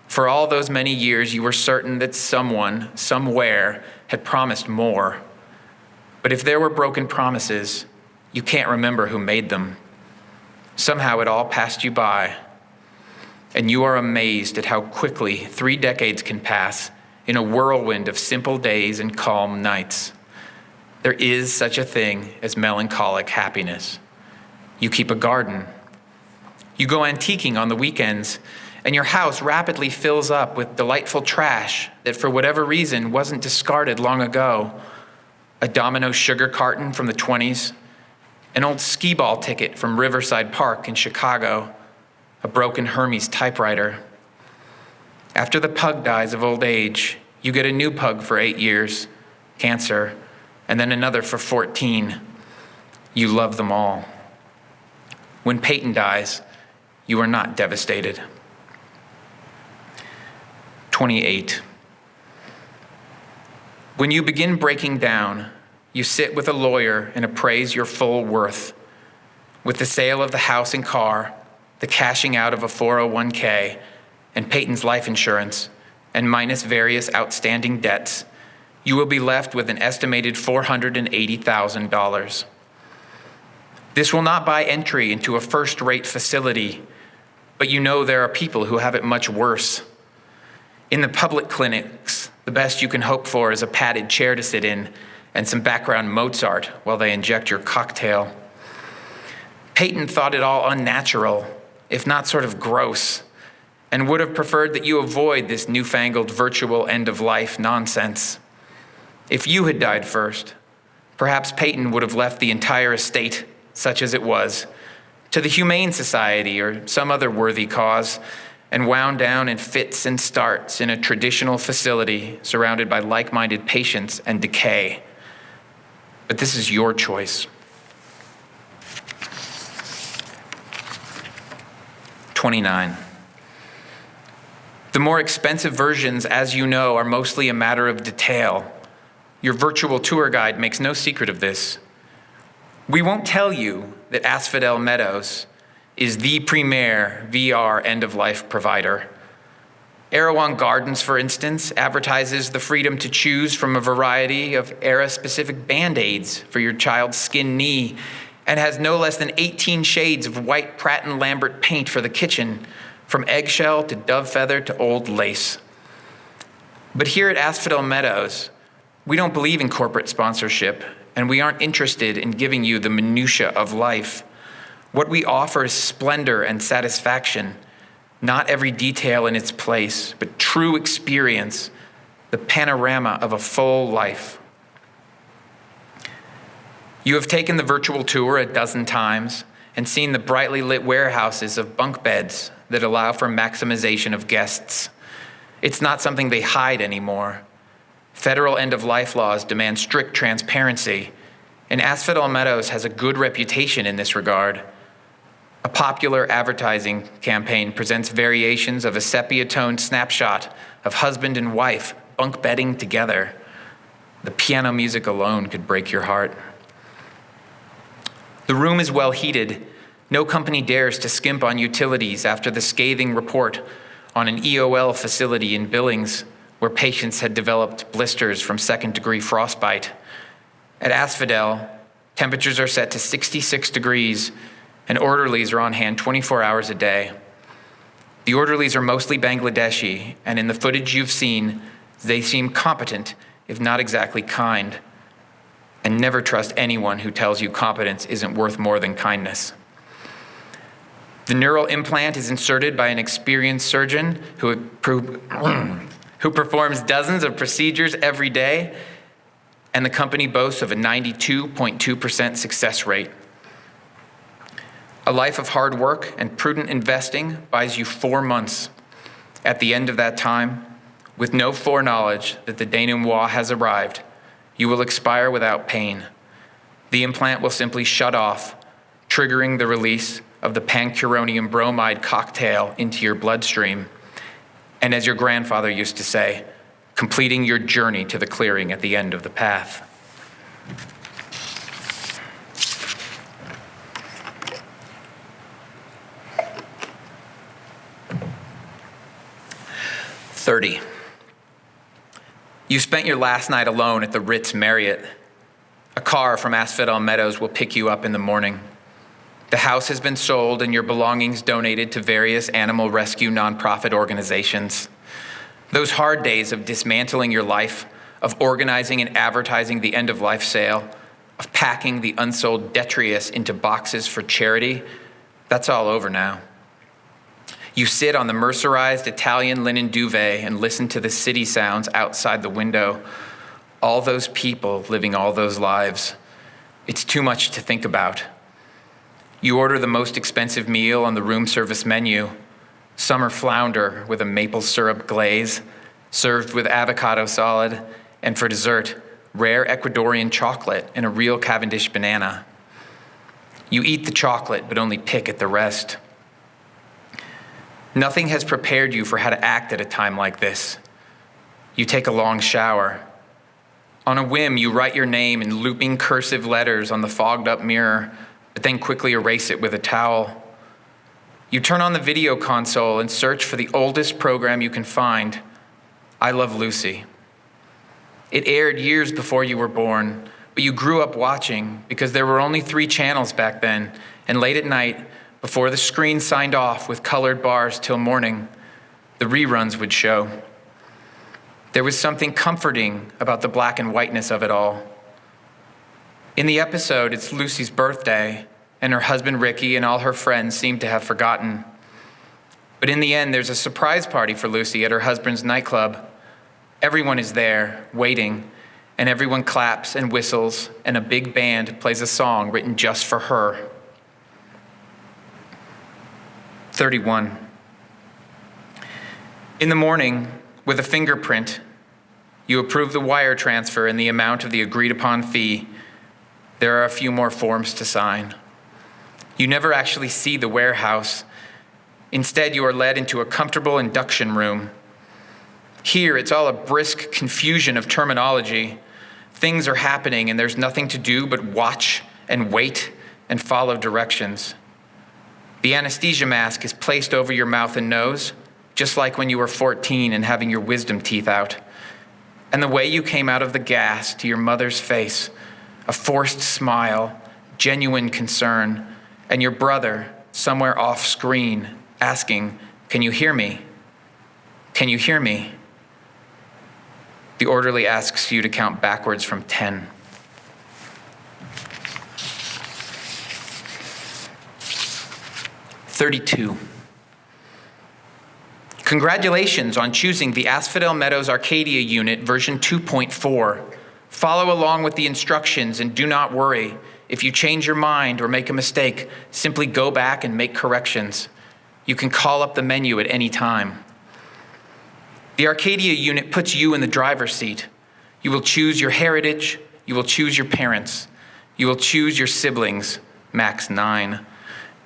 For all those many years, you were certain that someone, somewhere, had promised more. But if there were broken promises, you can't remember who made them. Somehow it all passed you by, and you are amazed at how quickly 3 decades can pass in a whirlwind of simple days and calm nights. There is such a thing as melancholic happiness. You keep a garden. You go antiquing on the weekends, and your house rapidly fills up with delightful trash that for whatever reason wasn't discarded long ago. A Domino sugar carton from the 20s, an old skee-ball ticket from Riverside Park in Chicago, a broken Hermes typewriter. After the pug dies of old age, you get a new pug for 8 years, cancer, and then another for 14. You love them all. When Peyton dies, you are not devastated. 28. When you begin breaking down, you sit with a lawyer and appraise your full worth. With the sale of the house and car, the cashing out of a 401k, and Peyton's life insurance, and minus various outstanding debts, you will be left with an estimated $480,000. This will not buy entry into a first-rate facility, but you know there are people who have it much worse. In the public clinics, the best you can hope for is a padded chair to sit in and some background Mozart while they inject your cocktail. Peyton thought it all unnatural, if not sort of gross, and would have preferred that you avoid this newfangled virtual end-of-life nonsense. If you had died first, perhaps Peyton would have left the entire estate, such as it was, to the Humane Society or some other worthy cause, and wound down in fits and starts in a traditional facility surrounded by like-minded patients and decay. But this is your choice. 29. The more expensive versions, as you know, are mostly a matter of detail. Your virtual tour guide makes no secret of this. We won't tell you that Asphodel Meadows is the premier VR end-of-life provider. Erewhon Gardens, for instance, advertises the freedom to choose from a variety of era-specific Band-Aids for your child's skin knee and has no less than 18 shades of white Pratt & Lambert paint for the kitchen, from eggshell to dove feather to old lace. But here at Asphodel Meadows, we don't believe in corporate sponsorship, and we aren't interested in giving you the minutia of life. What we offer is splendor and satisfaction, not every detail in its place, but true experience, the panorama of a full life. You have taken the virtual tour a dozen times and seen the brightly lit warehouses of bunk beds that allow for maximization of guests. It's not something they hide anymore. Federal end-of-life laws demand strict transparency, and Asphodel Meadows has a good reputation in this regard. A popular advertising campaign presents variations of a sepia-toned snapshot of husband and wife bunk bedding together. The piano music alone could break your heart. The room is well heated. No company dares to skimp on utilities after the scathing report on an EOL facility in Billings where patients had developed blisters from second-degree frostbite. At Asphodel, temperatures are set to 66 degrees and orderlies are on hand 24 hours a day. The orderlies are mostly Bangladeshi, and in the footage you've seen, they seem competent, if not exactly kind. And never trust anyone who tells you competence isn't worth more than kindness. The neural implant is inserted by an experienced surgeon who performs dozens of procedures every day, and the company boasts of a 92.2% success rate. A life of hard work and prudent investing buys you 4 months. At the end of that time, with no foreknowledge that the denouement has arrived, you will expire without pain. The implant will simply shut off, triggering the release of the pancuronium bromide cocktail into your bloodstream. And as your grandfather used to say, completing your journey to the clearing at the end of the path. "30. You spent your last night alone at the Ritz Marriott. A car from Asphodel Meadows will pick you up in the morning. The house has been sold and your belongings donated to various animal rescue nonprofit organizations. Those hard days of dismantling your life, of organizing and advertising the end-of-life sale, of packing the unsold detritus into boxes for charity, that's all over now. You sit on the mercerized Italian linen duvet and listen to the city sounds outside the window. All those people living all those lives. It's too much to think about. You order the most expensive meal on the room service menu, summer flounder with a maple syrup glaze, served with avocado salad, and for dessert, rare Ecuadorian chocolate and a real Cavendish banana. You eat the chocolate, but only pick at the rest. Nothing has prepared you for how to act at a time like this. You take a long shower. On a whim, you write your name in looping cursive letters on the fogged-up mirror, but then quickly erase it with a towel. You turn on the video console and search for the oldest program you can find, I Love Lucy. It aired years before you were born, but you grew up watching because there were only 3 channels back then, and late at night, before the screen signed off with colored bars till morning, the reruns would show. There was something comforting about the black and whiteness of it all. In the episode, it's Lucy's birthday, and her husband Ricky and all her friends seem to have forgotten. But in the end, there's a surprise party for Lucy at her husband's nightclub. Everyone is there, waiting, and everyone claps and whistles, and a big band plays a song written just for her. 31. In the morning, with a fingerprint, you approve the wire transfer and the amount of the agreed-upon fee. There are a few more forms to sign. You never actually see the warehouse. Instead, you are led into a comfortable induction room. Here, it's all a brisk confusion of terminology. Things are happening, and there's nothing to do but watch and wait and follow directions. The anesthesia mask is placed over your mouth and nose, just like when you were 14 and having your wisdom teeth out. And the way you came out of the gas to your mother's face, a forced smile, genuine concern, and your brother, somewhere off screen, asking, "Can you hear me? Can you hear me?" The orderly asks you to count backwards from 10. 32. Congratulations on choosing the Asphodel Meadows Arcadia Unit version 2.4. Follow along with the instructions and do not worry. If you change your mind or make a mistake, simply go back and make corrections. You can call up the menu at any time. The Arcadia Unit puts you in the driver's seat. You will choose your heritage. You will choose your parents. You will choose your siblings, max 9.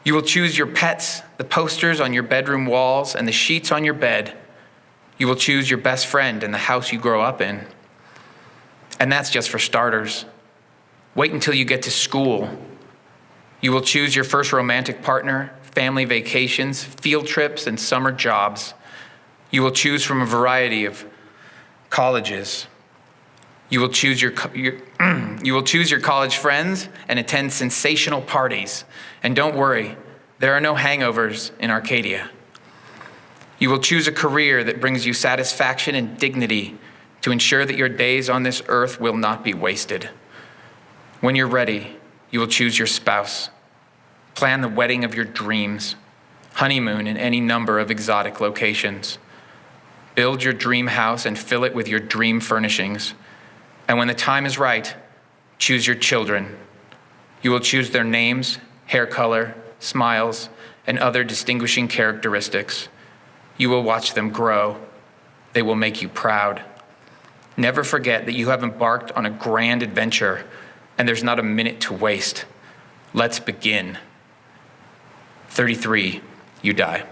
You will choose your pets, the posters on your bedroom walls, and the sheets on your bed. You will choose your best friend and the house you grow up in. And that's just for starters. Wait until you get to school. You will choose your first romantic partner, family vacations, field trips, and summer jobs. You will choose from a variety of colleges. You will choose your college friends and attend sensational parties. And don't worry, there are no hangovers in Arcadia. You will choose a career that brings you satisfaction and dignity to ensure that your days on this earth will not be wasted. When you're ready, you will choose your spouse. Plan the wedding of your dreams. Honeymoon in any number of exotic locations. Build your dream house and fill it with your dream furnishings. And when the time is right, choose your children. You will choose their names, hair color, smiles, and other distinguishing characteristics. You will watch them grow. They will make you proud. Never forget that you have embarked on a grand adventure, and there's not a minute to waste. Let's begin. 33, you die.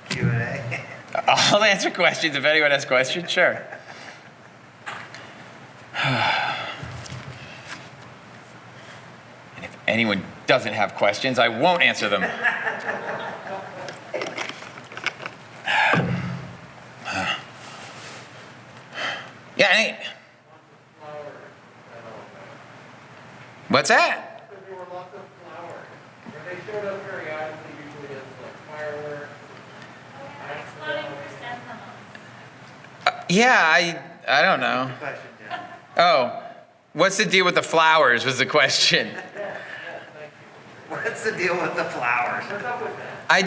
Q&A. I'll answer questions if anyone has questions, sure. And if anyone doesn't have questions, I won't answer them. Yeah, it ain't. What's that? There were lots of flowers. When they showed up periodically, usually as like fireworks. Exploding chrysanthemums. Yeah, I don't know. Question, Jim. Oh, what's the deal with the flowers was the question. What's the deal with the flowers? I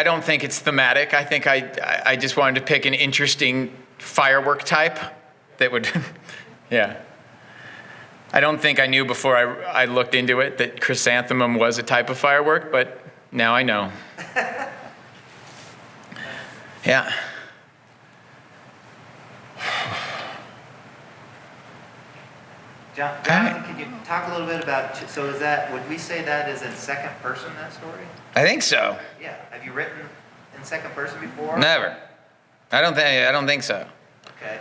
don't think it's thematic. I think I just wanted to pick an interesting firework type that would, yeah. I don't think I knew before I looked into it that chrysanthemum was a type of firework, but now I know. Yeah. Jonathan, can you talk a little bit about, so is that, would we say that is in second person, that story? I think so. Yeah, have you written in second person before? Never. I don't think so. Okay.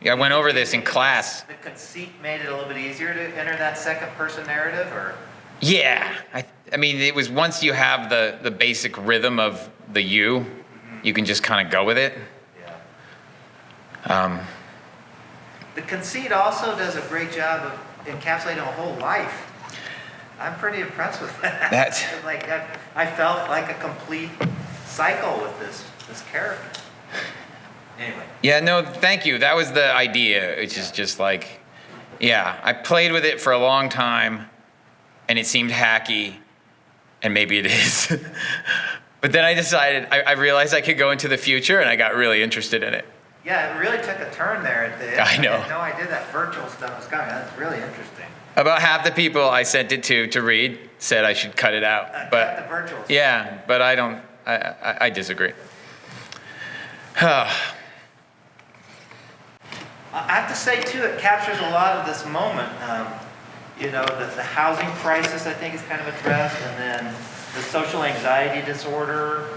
Yeah, I went over this in class. The conceit made it a little bit easier to enter that second person narrative, or? Yeah, I mean, it was once you have the basic rhythm of the you, you can just kind of go with it. Yeah. The conceit also does a great job of encapsulating a whole life. I'm pretty impressed with that. That's- like I felt like a complete cycle with this character. Anyway. Yeah, no, thank you. That was the idea. It's just like, yeah, I played with it for a long time, and it seemed hacky, and maybe it is. But then I decided, I realized I could go into the future, and I got really interested in it. Yeah, it really took a turn there at the end. I know. I had no idea that virtual stuff was coming. That's really interesting. About half the people I sent it to read said I should cut it out. Cut But the virtual stuff. yeah, but I disagree. I have to say, too, it captures a lot of this moment. The housing crisis, I think, is kind of addressed, and then the social anxiety disorder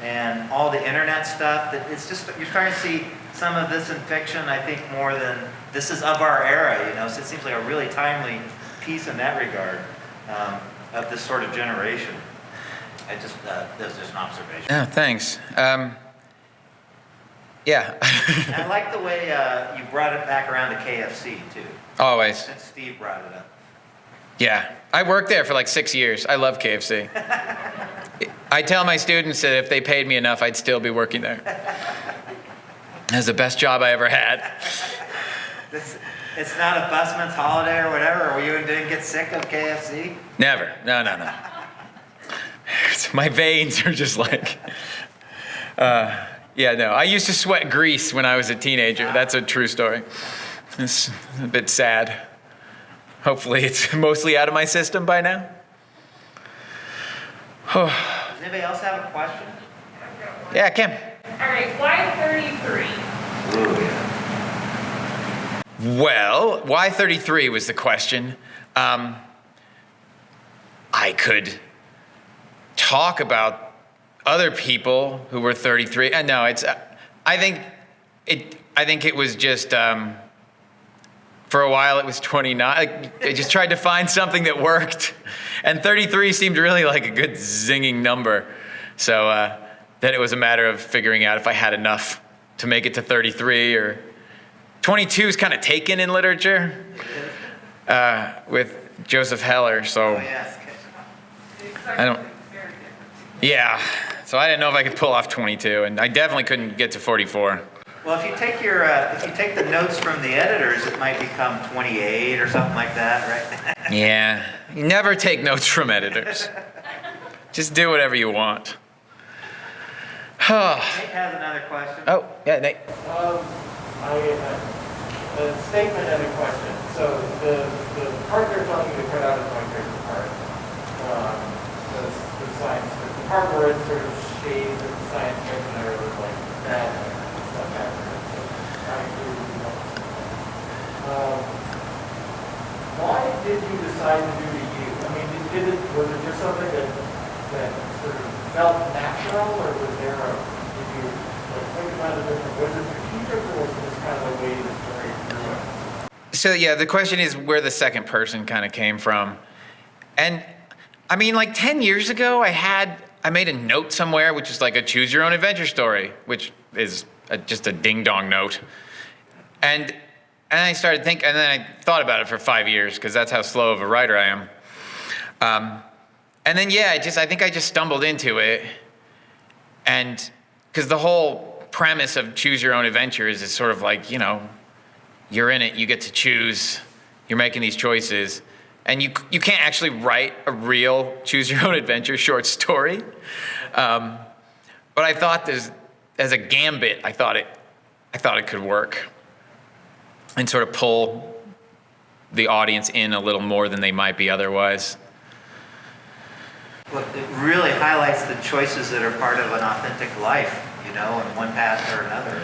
and all the internet stuff. That it's just, you're starting to see some of this in fiction, I think, more than this is of our era, so it seems like a really timely piece in that regard of this sort of generation. That was just an observation. Oh, thanks. Yeah. And I like the way you brought it back around to KFC, too, Always. since Steve brought it up. Yeah. I worked there for like 6 years. I love KFC. I tell my students that if they paid me enough, I'd still be working there. It was the best job I ever had. It's not a busman's holiday or whatever, or you didn't get sick of KFC? Never. No. My veins are just like, yeah, no. I used to sweat grease when I was a teenager. That's a true story. It's a bit sad. Hopefully it's mostly out of my system by now. Does anybody else have a question? Yeah, Kim. All right, why 33? Well, why 33 was the question. I could talk about other people who were 33. No, it's. I think it was just. For a while, it was 29. I just tried to find something that worked, and 33 seemed really like a good zinging number. So then it was a matter of figuring out if I had enough to make it to 33, or 22 is kind of taken in literature with Joseph Heller. So Oh, yes. I don't. Yeah. So I didn't know if I could pull off 22, and I definitely couldn't get to 44. Well, if you take the notes from the editors, it might become 28 or something like that, right? Yeah. You never take notes from editors. Just do whatever you want. Nate has another question. Oh, yeah, Nate. A statement and a question. So the part they're telling you to cut out is my favorite part. The science, the part where it sort of shades of science fiction or like that stuff happening. So I agree with you. Why did you decide to do the U? I mean, was it just something that sort of felt natural, or was there did you like think about it different? Was it strategic, or was it just kind of a way to story through it? So yeah, the question is where the second person kind of came from. And I mean, like 10 years ago, I made a note somewhere, which is like a choose your own adventure story, which is just a ding dong note. And I started thinking, and then I thought about it for 5 years, because that's how slow of a writer I am. And then, yeah, I think I just stumbled into it. And because the whole premise of choose your own adventures is sort of like, you're in it, you get to choose, you're making these choices. And you can't actually write a real choose your own adventure short story. But I thought as a gambit, I thought it could work and sort of pull the audience in a little more than they might be otherwise. Well, it really highlights the choices that are part of an authentic life, in one path or another.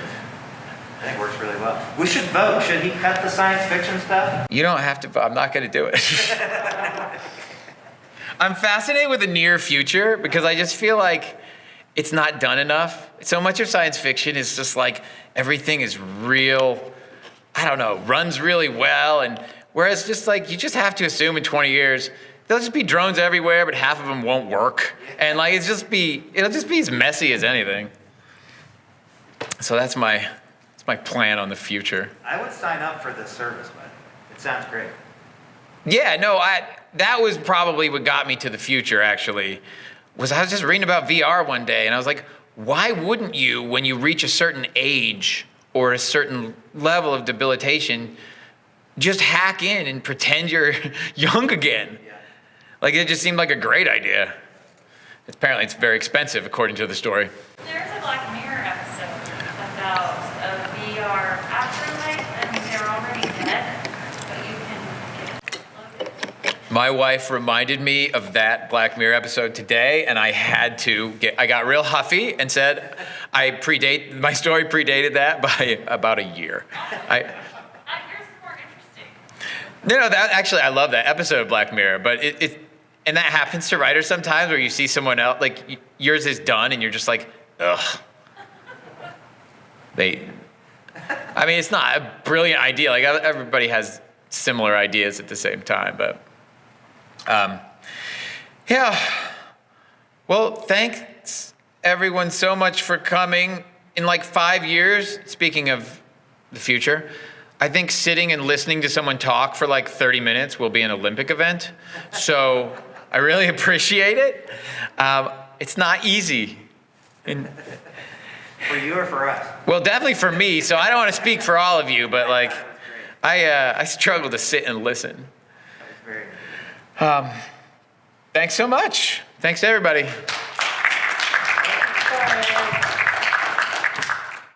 I think it works really well. We should vote. Should he cut the science fiction stuff? You don't have to vote. I'm not going to do it. I'm fascinated with the near future because I just feel like it's not done enough. So much of science fiction is just like everything is real, runs really well. And whereas just like you just have to assume in 20 years, there'll just be drones everywhere, but half of them won't work. And like it'll just be as messy as anything. So that's my plan on the future. I would sign up for this service, but it sounds great. Yeah, no, that was probably what got me to the future, actually, was I was just reading about VR one day, and I was like, why wouldn't you, when you reach a certain age or a certain level of debilitation, just hack in and pretend you're young again? Yeah. Like, it just seemed like a great idea. Apparently, it's very expensive, according to the story. There's a Black Mirror episode about a VR afterlife, and they're already dead, but you can get loaded. My wife reminded me of that Black Mirror episode today, and I got real huffy and said, my story predated that by about a year. Yours is more interesting. No, I love that episode of Black Mirror, but and that happens to writers sometimes where you see someone else, like yours is done and you're just like, ugh. It's not a brilliant idea. Like everybody has similar ideas at the same time, but yeah. Well, thanks everyone so much for coming. In like 5 years, speaking of the future, I think sitting and listening to someone talk for like 30 minutes will be an Olympic event. So I really appreciate it. It's not easy. And, For you or for us? well, definitely for me. So I don't want to speak for all of you, but like I struggle to sit and listen. Very good. Thanks so much. Thanks to everybody.